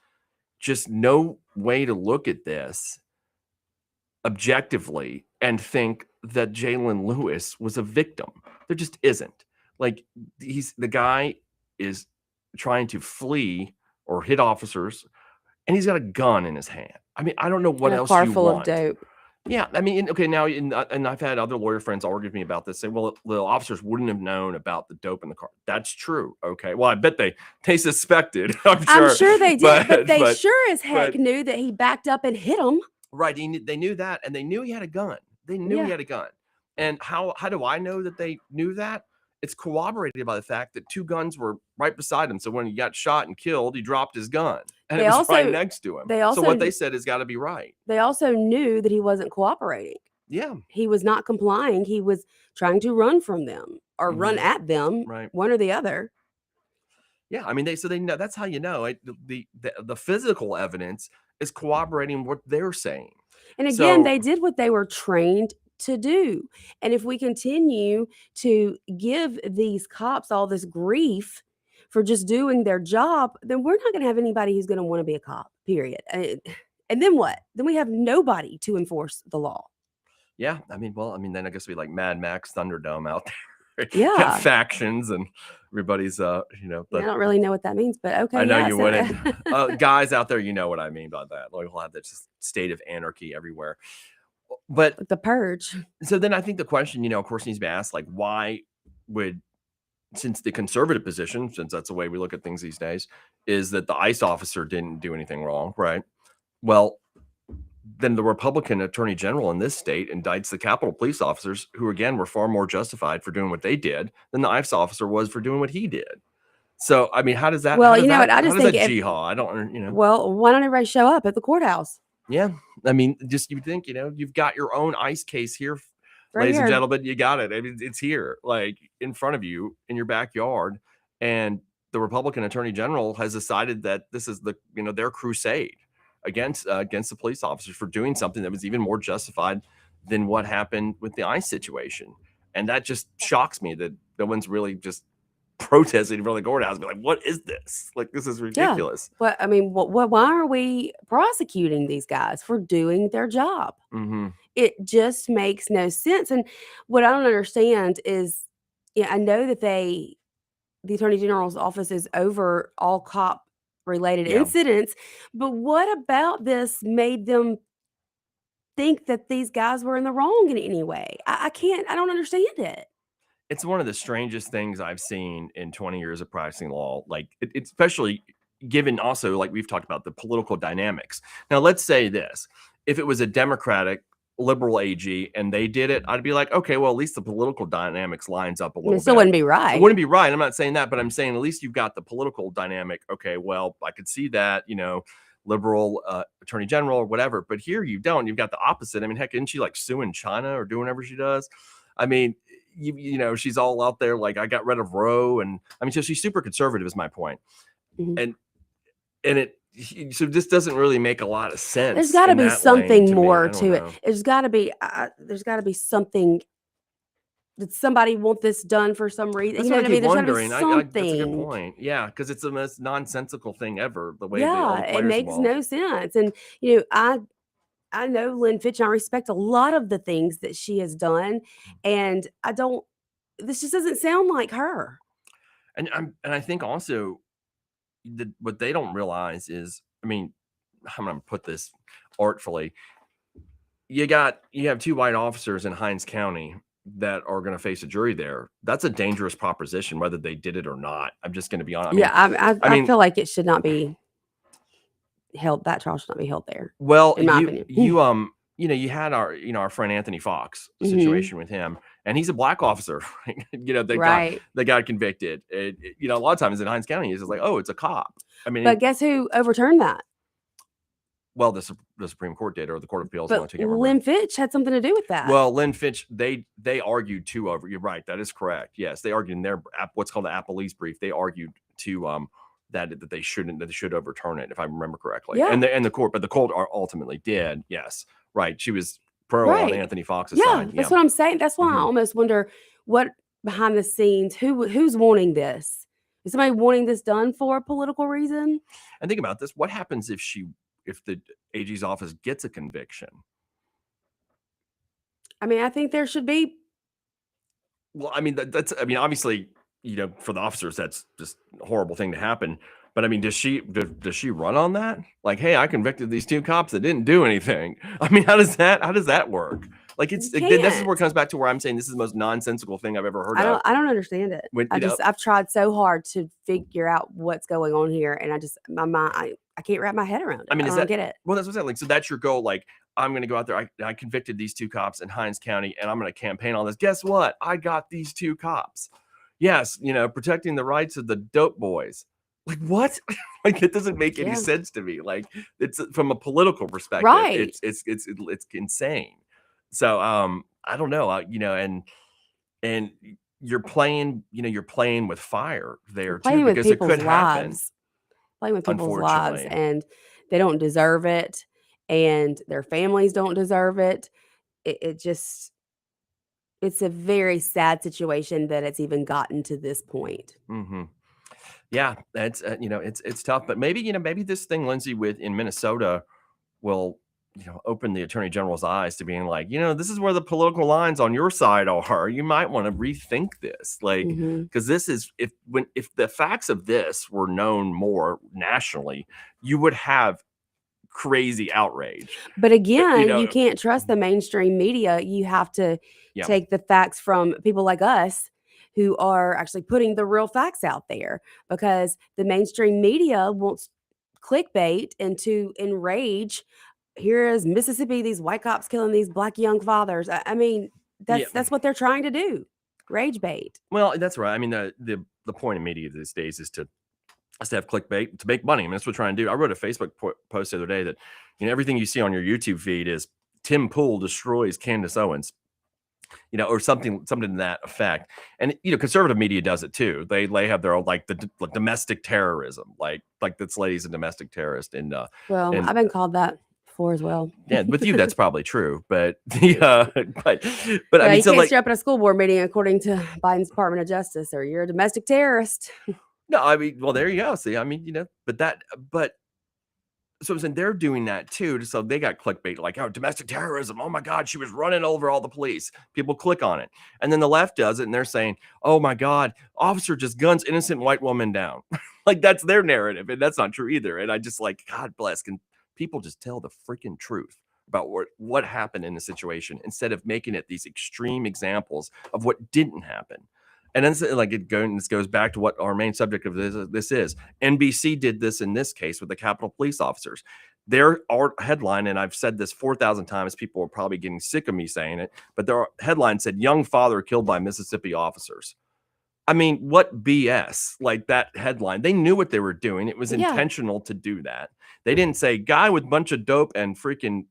just no way to look at this objectively and think that Jalen Lewis was a victim. There just isn't. Like, the guy is trying to flee or hit officers, and he's got a gun in his hand. I mean, I don't know what else you full want. Of dope. Yeah, I mean, okay, now, and I've had other lawyer friends argue with me about this, say, well, the officers wouldn't have known about the dope in the car. That's true. Okay, well, I bet they suspected. I'm sure they did, but they sure as heck knew that he backed up and hit him. Right, they knew that, and they knew he had a gun. They knew he had a gun. And how do I know that they knew that? It's corroborated by the fact that 2 guns were right beside him. So when he got shot and killed, he dropped his gun, and it was right next to him. So what they said has got to be right. They also knew that he wasn't cooperating. Yeah. He was not complying. He was trying to run from them or run at them, right? One or the other. Yeah, I mean, they know. That's how you know the physical evidence is corroborating what they're saying. And again, they did what they were trained to do. And if we continue to give these cops all this grief for just doing their job, then we're not going to have anybody who's going to want to be a cop, period. And then what? Then we have nobody to enforce the law. Yeah, I mean, then I guess we like Mad Max Thunderdome out there. Yeah, factions and everybody's I don't really know what that means, but okay. I know you wouldn't. Guys out there, you know what I mean by that. Like, we'll have this state of anarchy everywhere. But the purge. So then I think the question, of course, needs to be asked, like, why would, since the conservative position, since that's the way we look at things these days, is that the ICE officer didn't do anything wrong, right? Well, then the Republican attorney general in this state indicts the Capitol Police officers, who again were far more justified for doing what they did than the ICE officer was for doing what he did. So, I mean, how does that? Well, what? I just think jihad. I don't, Well, why don't everybody show up at the courthouse? Yeah, I mean, just you think, you've got your own ICE case here, ladies and gentlemen. You got it. I mean, it's here, like in front of you in your backyard, and the Republican attorney general has decided that this is their crusade against the police officers for doing something that was even more justified than what happened with the ICE situation. And that just shocks me that no one's really just protesting in front of the courthouse, be like, what is this? Like, this is ridiculous. Yeah. Well, I mean, why are we prosecuting these guys for doing their job? Mm-hmm. It just makes no sense. And what I don't understand is, I know that the Attorney General's office is over all cop related incidents, but what about this made them think that these guys were in the wrong in any way? I don't understand it. It's one of the strangest things I've seen in 20 years of practicing law. Like, it's especially given also, like we've talked about, the political dynamics. Now, let's say this: if it was a Democratic liberal AG and they did it, I'd be like, okay, well, at least the political dynamics lines up a little bit. It still wouldn't be right. It wouldn't be right. I'm not saying that, but I'm saying at least you've got the political dynamic. Okay, well, I could see that, liberal attorney general or whatever, but here you don't. You've got the opposite. I mean, heck, isn't she like suing China or doing whatever she does? I mean, she's all out there like, I got rid of Roe, and I mean, so she's super conservative is my point. Mm-hmm. So this doesn't really make a lot of sense. There's got to be something more to it. There's got to be something did somebody want this done for some reason? That's You know what what I mean? keep There's gotta be wondering. That's a good something. point. Yeah, because it's the most nonsensical thing ever. The way all Yeah, the it players makes involved. no sense. And I know Lynn Fitch, and I respect a lot of the things that she has done, and I don't. This just doesn't sound like her. And I think also what they don't realize is, I mean, I'm going to put this artfully. You have 2 white officers in Hinds County that are going to face a jury there. That's a dangerous proposition, whether they did it or not. I'm just going to be honest. I feel like it should not be held. That trial should not be held there. Well, in my opinion. you had our friend Anthony Fox situation with him, and he's a black officer. Right? They got convicted. A lot of times in Hinds County, it's just like, oh, it's a cop. I mean, but guess who overturned that? Well, the Supreme Court did, or the Court of Appeals. But Lynn Fitch had something to do with that. Well, Lynn Fitch, they argued two over. You're right. That is correct. Yes, they argued in their what's called the appellee's brief. They argued to that they should overturn it, if I remember correctly. Yeah. And the court, but the court ultimately did. Yes, right. She was pro on Anthony Fox's side. That's what I'm saying. That's why I almost wonder what behind the scenes, who's wanting this? Is somebody wanting this done for a political reason? And think about this: what happens if the AG's office gets a conviction? I mean, I think there should be. Well, I mean, obviously, for the officers, that's just a horrible thing to happen. But I mean, does she run on that? Like, hey, I convicted these 2 cops that didn't do anything. I mean, how does that work? Like, this is where it comes back to where I'm saying this is the most nonsensical thing I've ever heard of. I don't understand it. I've tried so hard to figure out what's going on here, and my mind, I can't wrap my head around it. I mean, I don't get it. Well, that's what I'm saying. Like, so that's your goal. Like, I'm going to go out there. I convicted these 2 cops in Hinds County, and I'm going to campaign on this. Guess what? I got these 2 cops. Yes, protecting the rights of the dope boys. Like, what? Like, it doesn't make any sense to me. Like, it's from a political perspective, right? It's insane. So I don't know, and you're playing with fire there too, because it could happen. Playing with people's lives, and they don't deserve it, and their families don't deserve it. It's a very sad situation that it's even gotten to this point. Mm-hmm. Yeah, that's it's tough, but maybe this thing, Lindsay, in Minnesota will open the Attorney General's eyes to being like, this is where the political lines on your side are. You might want to rethink this, like, because this is if the facts of this were known more nationally, you would have crazy outrage. But again, you can't trust the mainstream media. You have to take the facts from people like us who are actually putting the real facts out there, because the mainstream media wants clickbait and to enrage. Here is Mississippi, these white cops killing these black young fathers. I mean, that's what they're trying to do. Rage bait. Well, that's right. I mean, the point of media these days is to have clickbait to make money. I mean, that's what we're trying to do. I wrote a Facebook post the other day that everything you see on your YouTube feed is Tim Pool destroys Candace Owens, or something to that effect. And conservative media does it too. They have their own, like, the domestic terrorism, like this lady's a domestic terrorist. And I've been called that before as well. Yeah, with you that's probably true, but but I mean, you can't show up at a school board meeting according to Biden's Department of Justice, or you're a domestic terrorist. No, I mean, well, there you go. See, I mean, so I'm saying they're doing that too. So they got clickbait, like, oh, domestic terrorism. Oh my God, she was running over all the police. People click on it. And then the left does it, and they're saying, oh my God, officer just guns innocent white woman down. Like, that's their narrative. And that's not true either. And I just, like, God bless. Can people just tell the freaking truth about what happened in the situation, instead of making it these extreme examples of what didn't happen? And then, like, this goes back to what our main subject of this is. NBC did this in this case with the Capitol Police officers. Their headline, and I've said this 4,000 times, people are probably getting sick of me saying it, but their headline said, "Young father killed by Mississippi officers." I mean, what BS? Like, that headline, they knew what they were doing. It was intentional to do that. They didn't say guy with bunch of dope and freaking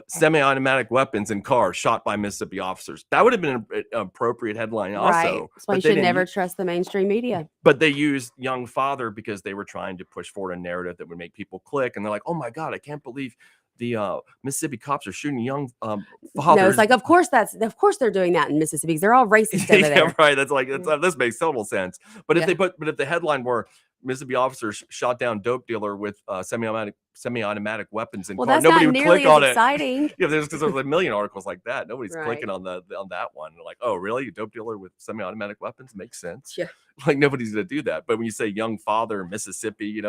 semi-automatic weapons in cars shot by Mississippi officers. That would have been an appropriate headline also. Right. So you should never trust the mainstream media. But they used young father because they were trying to push forward a narrative that would make people click. And they're like, oh my God, I can't believe the Mississippi cops are shooting young fathers. No, it's like, of course they're doing that in Mississippi. They're all racist over there. Yeah, right. That's like this makes total sense. But if if the headline were Mississippi officers shot down dope dealer with semi-automatic weapons in car, nobody would click on exciting. it. Yeah, there's a million articles like that. Nobody's clicking on that one. They're like, oh, really? A dope dealer with semi-automatic weapons makes sense. Yeah, like nobody's gonna do that. But when you say young father, Mississippi,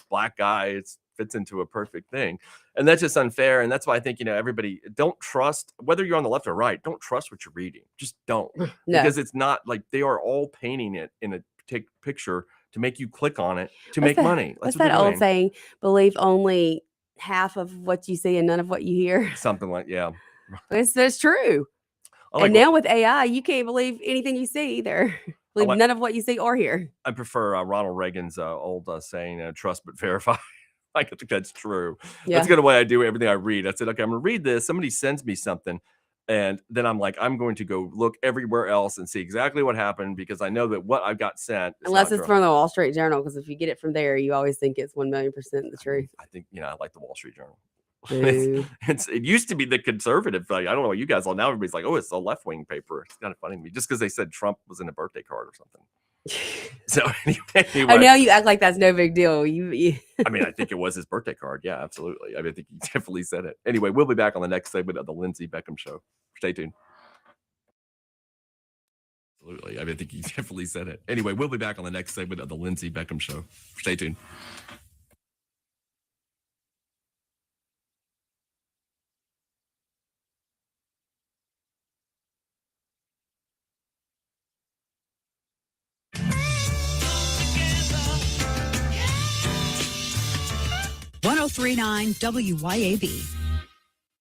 black guy, it fits into a perfect thing, and that's just unfair. And that's why I think everybody don't trust, whether you're on the left or right. Don't trust what you're reading. Just don't, because it's not like they are all painting it in a picture to make you click on it to make money. What's that old saying? Believe only half of what you see and none of what you hear. Something like, yeah. It's true. And now with AI, you can't believe anything you see either. Believe none of what you see or hear. I prefer Ronald Reagan's old saying, trust but verify. I think that's true. Yeah. That's kind of the way I do everything I read. I said, okay, I'm going to read this. Somebody sends me something. And then I'm like, I'm going to go look everywhere else and see exactly what happened, because I know that what I got sent, unless it's from the Wall Street Journal, because if you get it from there, you always think it's 1,000,000% the truth. I think I like the Wall Street Journal. It used to be the conservative. Like, I don't know what you guys all now. Everybody's like, oh, it's a left wing paper. It's kind of funny to me, just because they said Trump was in a birthday card or something. So anyway, oh, now you act like that's no big deal. You I mean, I think it was his birthday card. Yeah, absolutely. I mean, I think he definitely said it. Anyway, we'll be back on the next segment of the Lindsay Beckham Show. Stay tuned. Absolutely. I mean, I think he definitely said it. Anyway, we'll be back on the next segment of the Lindsay Beckham Show. Stay tuned. .1039 WYAB.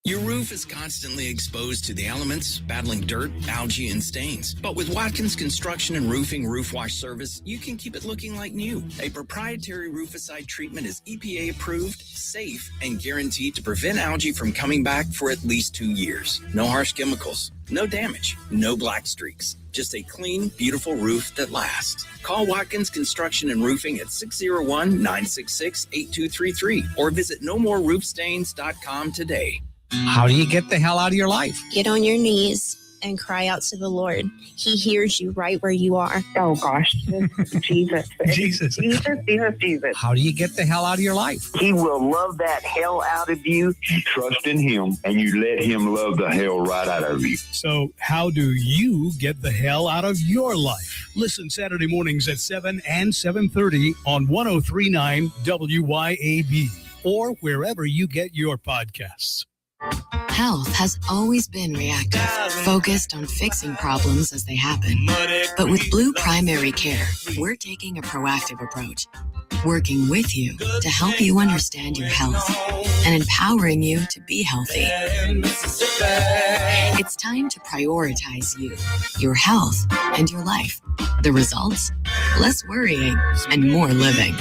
Your roof is constantly exposed to the elements, battling dirt, algae, and stains. But with Watkins Construction and Roofing Roof Wash Service, you can keep it looking like new. A proprietary rooficide treatment is EPA approved, safe, and guaranteed to prevent algae from coming back for at least 2 years. No harsh chemicals, no damage, no black streaks. Just a clean, beautiful roof that lasts. Call Watkins Construction and Roofing at 601-966-8233 or visit nomoreroofstains.com today. How do you get the hell out of your life? Get on your knees and cry out to the Lord. He hears you right where you are. Oh, gosh. Jesus. Jesus. How do you get the hell out of your life? He will love that hell out of you. You trust in him, and you let him love the hell right out of you. So how do you get the hell out of your life? Listen Saturday mornings at 7 and 7:30 on 1039 WYAB or wherever you get your podcasts. Health has always been reactive, focused on fixing problems as they happen. But with Blue Primary Care, we're taking a proactive approach, working with you to help you understand your health and empowering you to be healthy. It's time to prioritize you, your health, and your life. The results? Less worrying and more living.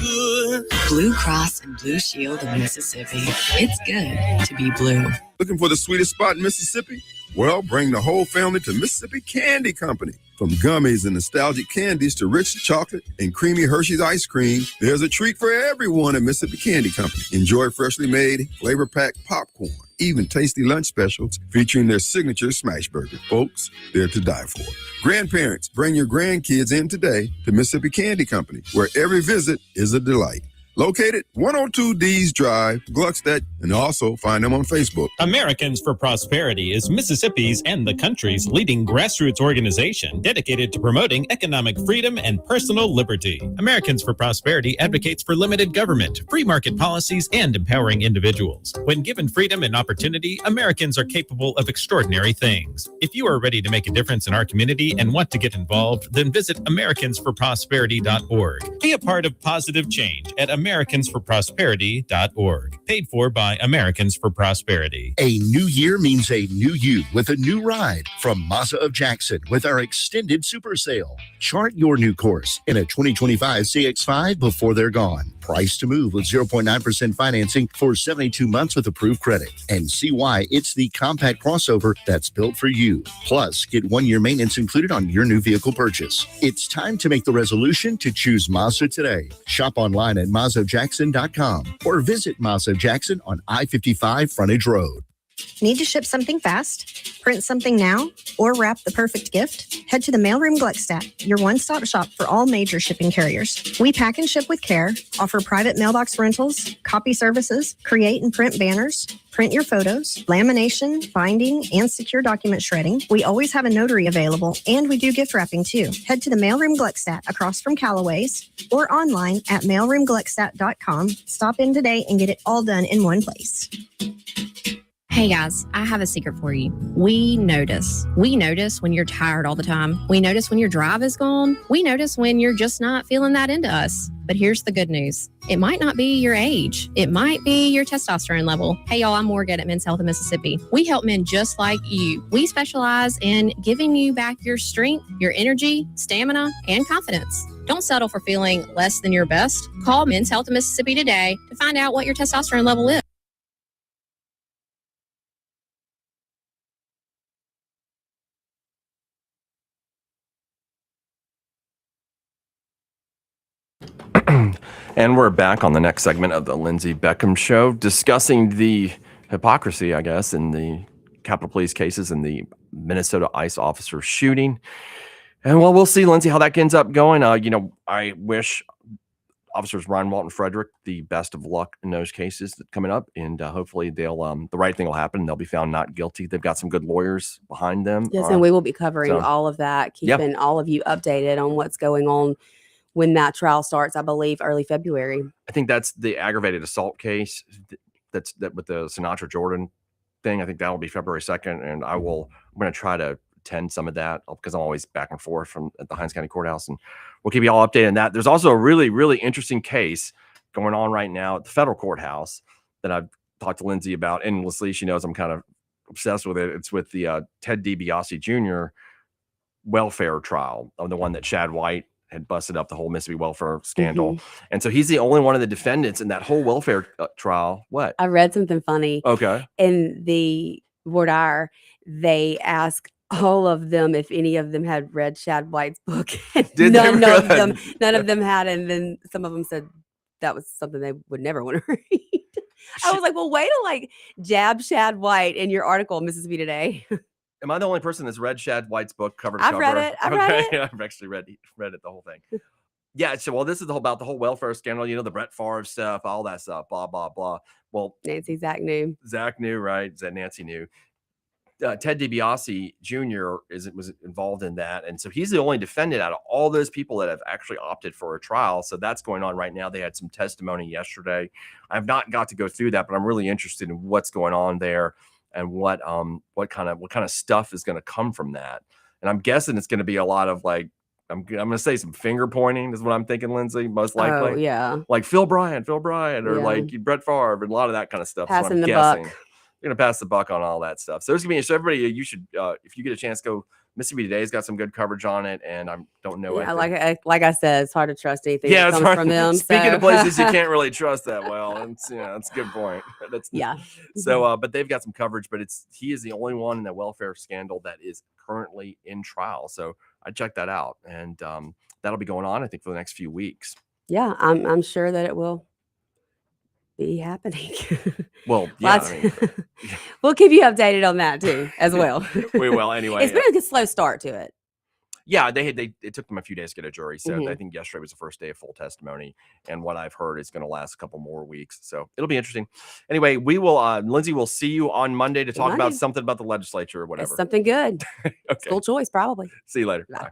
Blue Cross and Blue Shield of Mississippi. It's good to be blue. Looking for the sweetest spot in Mississippi? Well, bring the whole family to Mississippi Candy Company. From gummies and nostalgic candies to rich chocolate and creamy Hershey's ice cream, there's a treat for everyone at Mississippi Candy Company. Enjoy freshly made, flavor-packed popcorn, even tasty lunch specials featuring their signature smash burger. Folks, they're to die for. Grandparents, bring your grandkids in today to Mississippi Candy Company, where every visit is a delight. Located 102 D's Drive, Gluckstadt, and also find them on Facebook. Americans for Prosperity is Mississippi's and the country's leading grassroots organization dedicated to promoting economic freedom and personal liberty. Americans for Prosperity advocates for limited government, free market policies, and empowering individuals. When given freedom and opportunity, Americans are capable of extraordinary things. If you are ready to make a difference in our community and want to get involved, then visit AmericansForProsperity.org. Be a part of positive change at AmericansForProsperity.org. Paid for by Americans for Prosperity. A new year means a new you with a new ride from Mazda of Jackson with our extended super sale. Chart your new course in a 2025 CX-5 before they're gone. Price to move with 0.9% financing for 72 months with approved credit. And see why it's the compact crossover that's built for you. Plus, get 1-year maintenance included on your new vehicle purchase. It's time to make the resolution to choose Mazda today. Shop online at MazdaJackson.com or visit Mazda Jackson on I-55 Frontage Road. Need to ship something fast, print something now, or wrap the perfect gift? Head to the Mailroom Gluckstadt, your one-stop shop for all major shipping carriers. We pack and ship with care, offer private mailbox rentals, copy services, create and print banners, print your photos, lamination, binding, and secure document shredding. We always have a notary available, and we do gift wrapping too. Head to the Mailroom Gluckstadt across from Callaway's or online at mailroomgluckstadt.com. Stop in today and get it all done in one place. Hey guys, I have a secret for you. We notice. We notice when you're tired all the time. We notice when your drive is gone. We notice when you're just not feeling that into us. But here's the good news. It might not be your age. It might be your testosterone level. Hey y'all, I'm Morgan at Men's Health of Mississippi. We help men just like you. We specialize in giving you back your strength, your energy, stamina, and confidence. Don't settle for feeling less than your best. Call Men's Health of Mississippi today to find out what your testosterone level is. And we're back on the next segment of the Lindsay Beckham Show, discussing the hypocrisy, I guess, in the Capitol Police cases and the Minnesota ICE officer shooting. And well, we'll see, Lindsay, how that ends up going. I wish officers Ryan, Walton, Frederick the best of luck in those cases that coming up, and hopefully they'll the right thing will happen. They'll be found not guilty. They've got some good lawyers behind them. Yes, and we will be covering all of that, keeping all of you updated on what's going on when that trial starts, I believe, early February. I think that's the aggravated assault case that with the Sinatra Jordan thing. I think that will be February 2nd. And I'm going to try to attend some of that because I'm always back and forth at the Hinds County Courthouse, and we'll keep you all updated on that. There's also a really, really interesting case going on right now at the federal courthouse that I've talked to Lindsay about endlessly. She knows I'm kind of obsessed with it. It's with the Ted DiBiase Jr. welfare trial, of the one that Chad White had busted up, the whole Mississippi welfare scandal. Mm-hmm. And so he's the only one of the defendants in that whole welfare trial. What? I read something funny. Okay. In the voir dire, they asked all of them if any of them had read Chad White's book. None of them had. And then some of them said that was something they would never want to read. I was like, well, way to jab Chad White in your article, Mississippi Today. Am I the only person that's read Chad White's book cover to I've cover? Read it. I've read it. I've actually read it, the whole thing. Yeah. So, this is about the whole welfare scandal, the Brett Favre stuff, all that stuff, blah, blah, blah. Well, Zach knew, right? Nancy knew. Ted DiBiase Jr. was involved in that. And so he's the only defendant out of all those people that have actually opted for a trial. So that's going on right now. They had some testimony yesterday. I've not got to go through that, but I'm really interested in what's going on there. And what kind of stuff is going to come from that? And I'm guessing it's going to be a lot of I'm going to say some finger pointing is what I'm thinking, Lindsay, most likely. Oh, yeah. Like Phil Bryant, or Brett Favre, and a lot of that kind of stuff. Passing the buck. You're going to pass the buck on all that stuff. So there's going to be, everybody, you should, if you get a chance, go. Mississippi Today's got some good coverage on it, and I don't know. Yeah, like I said, it's hard to trust anything that comes from them. Speaking of places you can't really trust that well, and that's a good point. So, but they've got some coverage, but he is the only one in the welfare scandal that is currently in trial. So I checked that out, and that'll be going on, I think, for the next few weeks. Yeah, I'm sure that it will be happening. Well, yeah, we'll keep you updated on that too, as well. We will anyway. It's been a slow start to it. Yeah, it took them a few days to get a jury. So I think yesterday was the first day of full testimony. And what I've heard is going to last a couple more weeks. So it'll be interesting. Anyway, we will, Lindsay, we'll see you on Monday to talk about something about the legislature or whatever. It's something good. Okay. School choice, probably. See you later. Bye.